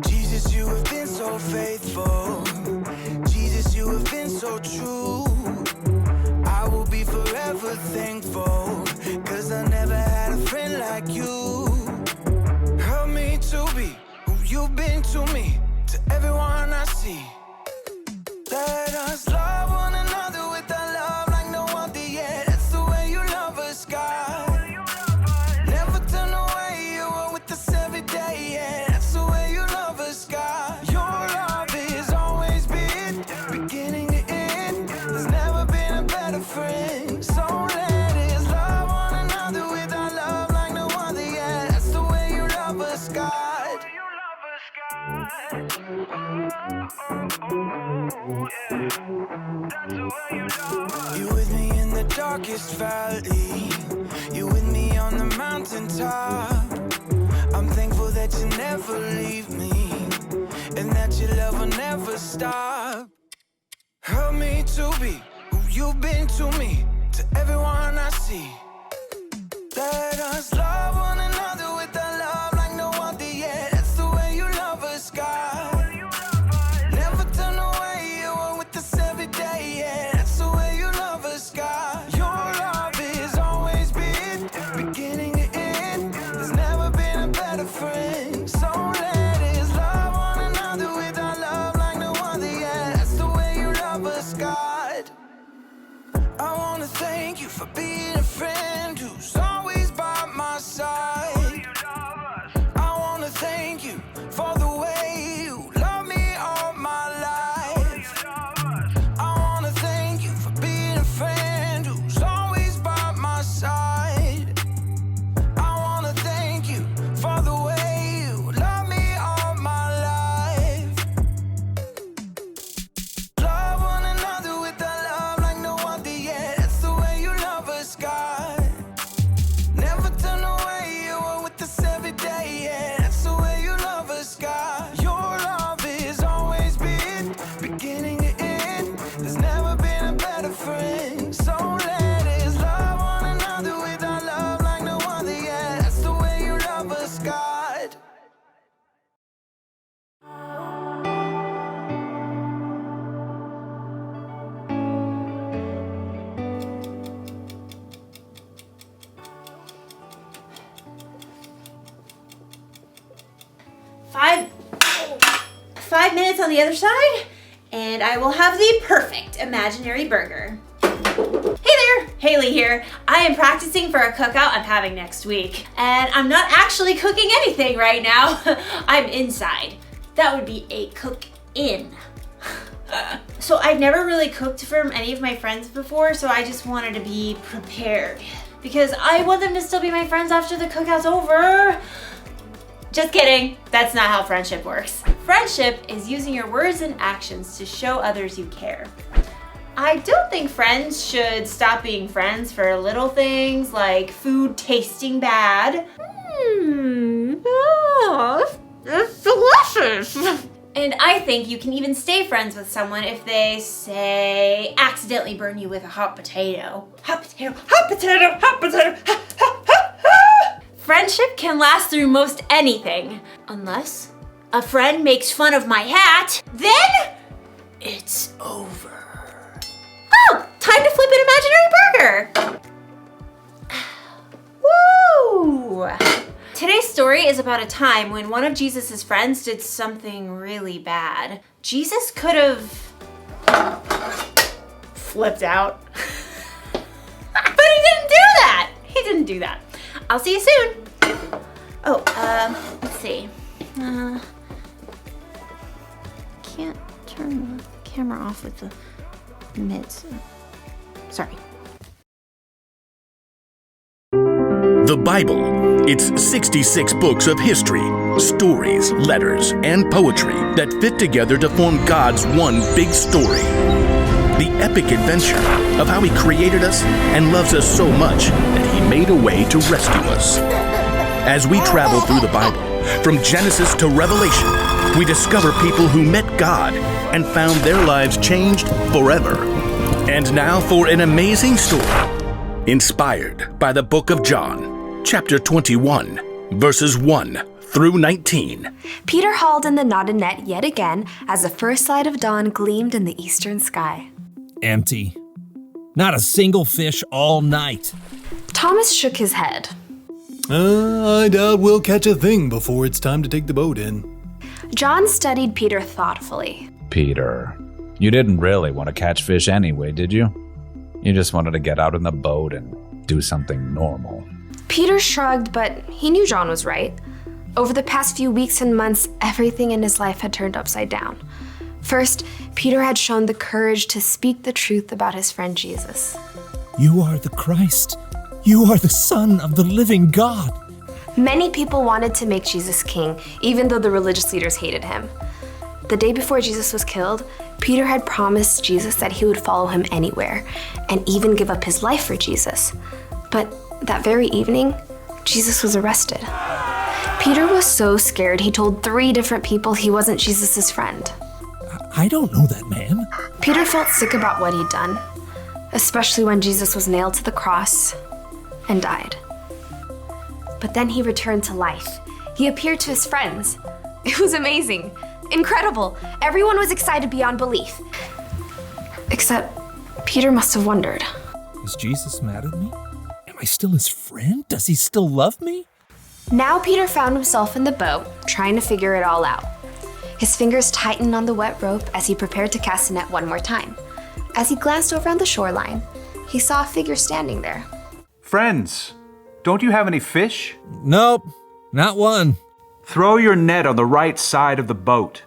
Jesus, you have been so faithful. Jesus, you have been so true. I will be forever thankful, 'cause I never had a friend like you. Help me to be who you've been to me, to everyone I see. Let us love one another with a love like no other yet. That's the way you love us, God. Never turn away, you are with us every day, yeah. That's the way you love us, God. Your love has always been beginning to end. There's never been a better friend. So let us love one another with our love like no other yet. That's the way you love us, God. You with me in the darkest valley. You with me on the mountaintop. I'm thankful that you never leave me, and that your love will never stop. Help me to be who you've been to me, to everyone I see. Let us love one another with a love like no other yet. That's the way you love us, God. Never turn away, you are with us every day, yeah. That's the way you love us, God. Your love has always been beginning to end. There's never been a better friend. So let us love one another with our love like no other, yeah. That's the way you love us, God. I wanna thank you for being a friend who's always by my side. I wanna thank you for the way you love me all my life. I wanna thank you for being a friend who's always by my side. I wanna thank you for the way you love me all my life. Love one another with a love like no other yet. That's the way you love us, God. Never turn away, you are with us every day, yeah. That's the way you love us, God. Your love has always been beginning to end. There's never been a better friend. So let us love one another with our love like no other, yeah. That's the way you love us, God. Five minutes on the other side, and I will have the perfect imaginary burger. Hey there, Haley here. I am practicing for a cookout I'm having next week, and I'm not actually cooking anything right now. I'm inside. That would be a cook-in. So I've never really cooked for any of my friends before, so I just wanted to be prepared because I want them to still be my friends after the cookout's over. Just kidding, that's not how friendship works. Friendship is using your words and actions to show others you care. I don't think friends should stop being friends for little things like food tasting bad. It's delicious. And I think you can even stay friends with someone if they, say, accidentally burn you with a hot potato. Hot potato, hot potato, hot potato, ha, ha, ha, ha. Friendship can last through most anything, unless a friend makes fun of my hat, then it's over. Oh, time to flip an imaginary burger. Woo! Today's story is about a time when one of Jesus' friends did something really bad. Jesus could have flipped out. But he didn't do that. He didn't do that. I'll see you soon. Oh, let's see. Can't turn the camera off with the mids. Sorry. The Bible. It's 66 books of history, stories, letters, and poetry that fit together to form God's one big story. The epic adventure of how He created us and loves us so much that He made a way to rescue us. As we travel through the Bible, from Genesis to Revelation, we discover people who met God and found their lives changed forever. And now for an amazing story. Inspired by the book of John, chapter 21, verses 1 through 19. Peter hauled in the knotted net yet again as the first light of dawn gleamed in the eastern sky. Empty. Not a single fish all night. Thomas shook his head. I doubt we'll catch a thing before it's time to take the boat in. John studied Peter thoughtfully. Peter, you didn't really want to catch fish anyway, did you? You just wanted to get out in the boat and do something normal. Peter shrugged, but he knew John was right. Over the past few weeks and months, everything in his life had turned upside down. First, Peter had shown the courage to speak the truth about his friend Jesus. You are the Christ. You are the Son of the living God. Many people wanted to make Jesus king, even though the religious leaders hated him. The day before Jesus was killed, Peter had promised Jesus that he would follow him anywhere, and even give up his life for Jesus. But that very evening, Jesus was arrested. Peter was so scared he told 3 different people he wasn't Jesus' friend. I don't know that man. Peter felt sick about what he'd done, especially when Jesus was nailed to the cross and died. But then he returned to life. He appeared to his friends. It was amazing, incredible. Everyone was excited beyond belief. Except Peter must have wondered. Is Jesus mad at me? Am I still his friend? Does he still love me? Now Peter found himself in the boat, trying to figure it all out. His fingers tightened on the wet rope as he prepared to cast the net one more time. As he glanced over on the shoreline, he saw a figure standing there. Friends, don't you have any fish? Nope, not one. Throw your net on the right side of the boat.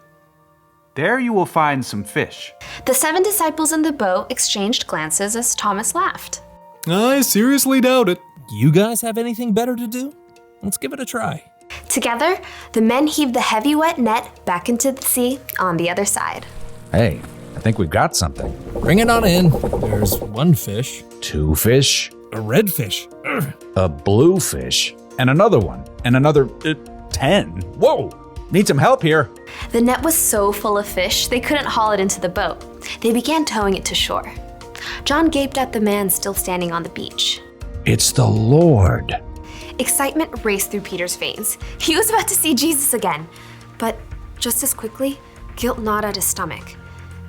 There you will find some fish. The 7 disciples in the boat exchanged glances as Thomas laughed. I seriously doubt it. You guys have anything better to do? Let's give it a try. Together, the men heaved the heavy wet net back into the sea on the other side. Hey, I think we've got something. Bring it on in. There's 1 fish. 2 fish, A red fish. Ugh. a blue fish, and another one, and another 10. Whoa! Need some help here. The net was so full of fish, they couldn't haul it into the boat. They began towing it to shore. John gaped at the man still standing on the beach. It's the Lord. Excitement raced through Peter's veins. He was about to see Jesus again. But just as quickly, guilt gnawed at his stomach.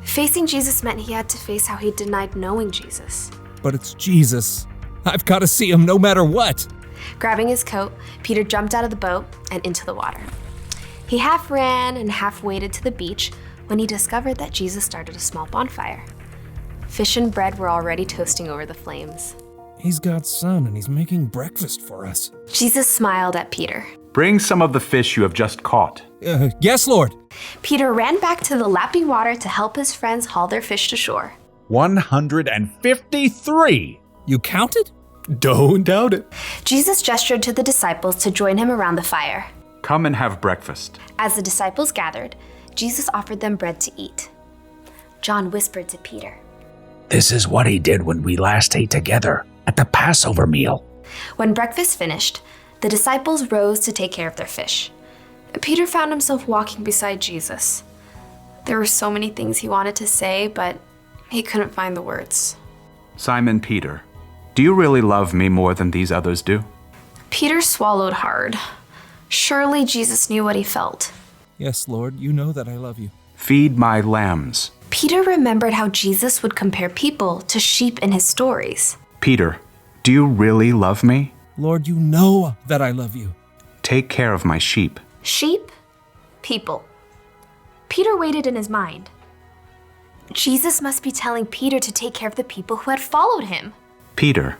Facing Jesus meant he had to face how he denied knowing Jesus. But it's Jesus. I've got to see him no matter what. Grabbing his coat, Peter jumped out of the boat and into the water. He half ran and half waded to the beach when he discovered that Jesus started a small bonfire. Fish and bread were already toasting over the flames. He's God's son and he's making breakfast for us. Jesus smiled at Peter. Bring some of the fish you have just caught. Yes, Lord. Peter ran back to the lapping water to help his friends haul their fish to shore. 153. You counted? Don't doubt it. Jesus gestured to the disciples to join him around the fire. Come and have breakfast. As the disciples gathered, Jesus offered them bread to eat. John whispered to Peter. This is what he did when we last ate together at the Passover meal. When breakfast finished, the disciples rose to take care of their fish. Peter found himself walking beside Jesus. There were so many things he wanted to say, but he couldn't find the words. Simon Peter, do you really love me more than these others do? Peter swallowed hard. Surely Jesus knew what he felt. Yes, Lord, you know that I love you. Feed my lambs. Peter remembered how Jesus would compare people to sheep in his stories. Peter, do you really love me? Lord, you know that I love you. Take care of my sheep. Sheep? People. Peter waited in his mind. Jesus must be telling Peter to take care of the people who had followed him. Peter,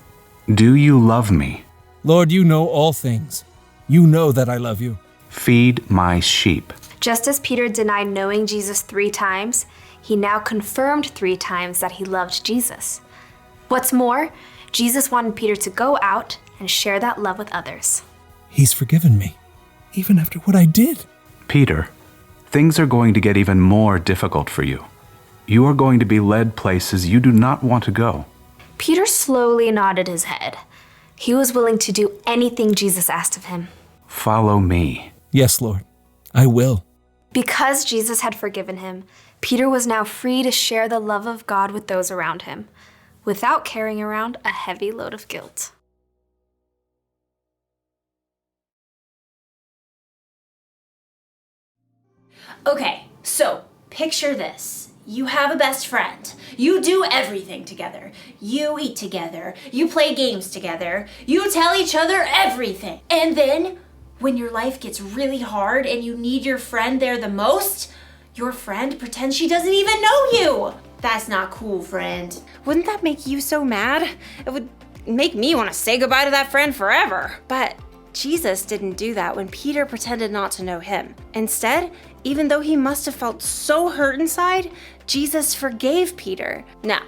do you love me? Lord, you know all things. You know that I love you. Feed my sheep. Just as Peter denied knowing Jesus 3 times, he now confirmed 3 times that he loved Jesus. What's more, Jesus wanted Peter to go out and share that love with others. He's forgiven me, even after what I did. Peter, things are going to get even more difficult for you. You are going to be led places you do not want to go. Peter slowly nodded his head. He was willing to do anything Jesus asked of him. Follow me. Yes, Lord, I will. Because Jesus had forgiven him, Peter was now free to share the love of God with those around him. without carrying around a heavy load of guilt. Okay, so picture this. You have a best friend. You do everything together. You eat together. You play games together. You tell each other everything. And then, when your life gets really hard and you need your friend there the most, your friend pretends she doesn't even know you. That's not cool, friend. Wouldn't that make you so mad? It would make me want to say goodbye to that friend forever. But Jesus didn't do that when Peter pretended not to know him. Instead, even though he must have felt so hurt inside, Jesus forgave Peter. Now,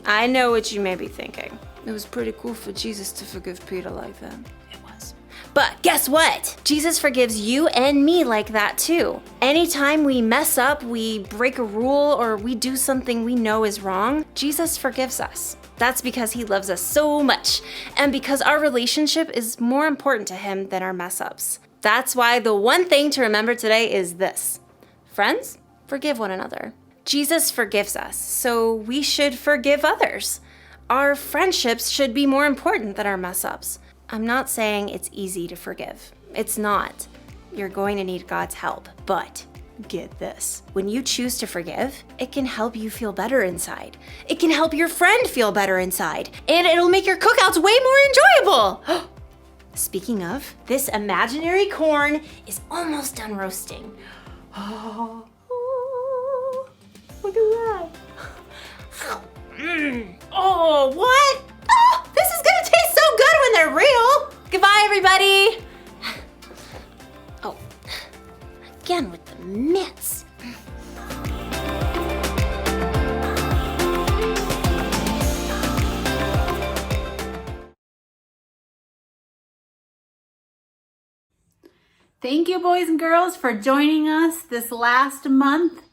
I know what you may be thinking. It was pretty cool for Jesus to forgive Peter like that. It was. But guess what? Jesus forgives you and me like that too. Anytime we mess up, we break a rule, or we do something we know is wrong, Jesus forgives us. That's because he loves us so much, and because our relationship is more important to him than our mess ups. That's why the one thing to remember today is this. Friends, forgive one another. Jesus forgives us, so we should forgive others. Our friendships should be more important than our mess ups. I'm not saying it's easy to forgive. It's not. You're going to need God's help, but get this. When you choose to forgive, it can help you feel better inside. It can help your friend feel better inside. And it'll make your cookouts way more enjoyable. Speaking of, this imaginary corn is almost done roasting. Oh, look at that. Oh, what? Oh, this is gonna taste so good when they're real. Goodbye, everybody. Oh, again with the mitts. Thank you, boys and girls, for joining us this last month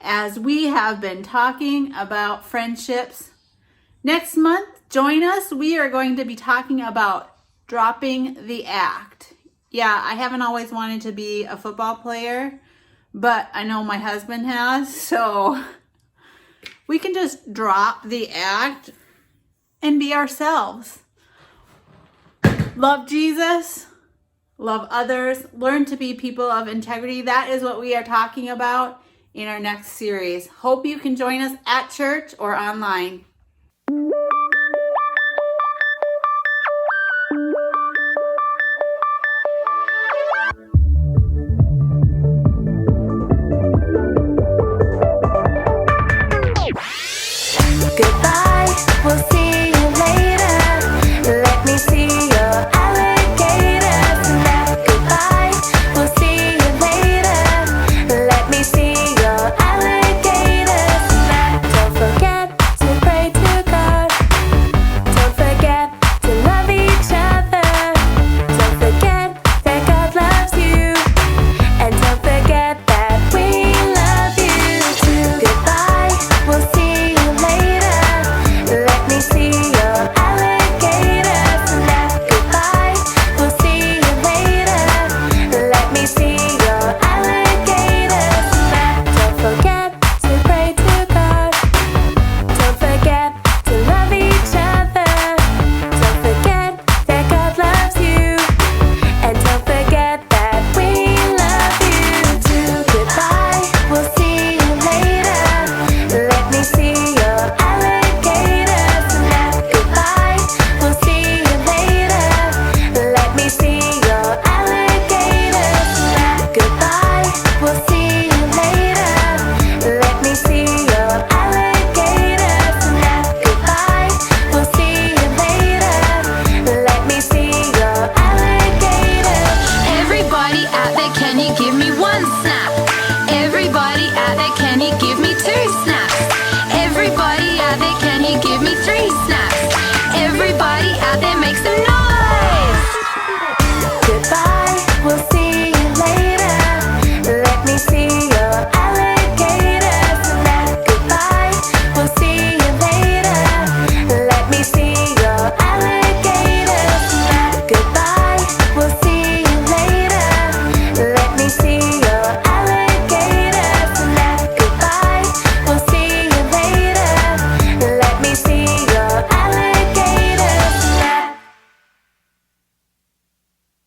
as we have been talking about friendships. Next month, join us. We are going to be talking about dropping the act. Yeah, I haven't always wanted to be a football player, but I know my husband has, so we can just drop the act and be ourselves. Love Jesus. Love others, learn to be people of integrity. That is what we are talking about in our next series. Hope you can join us at church or online.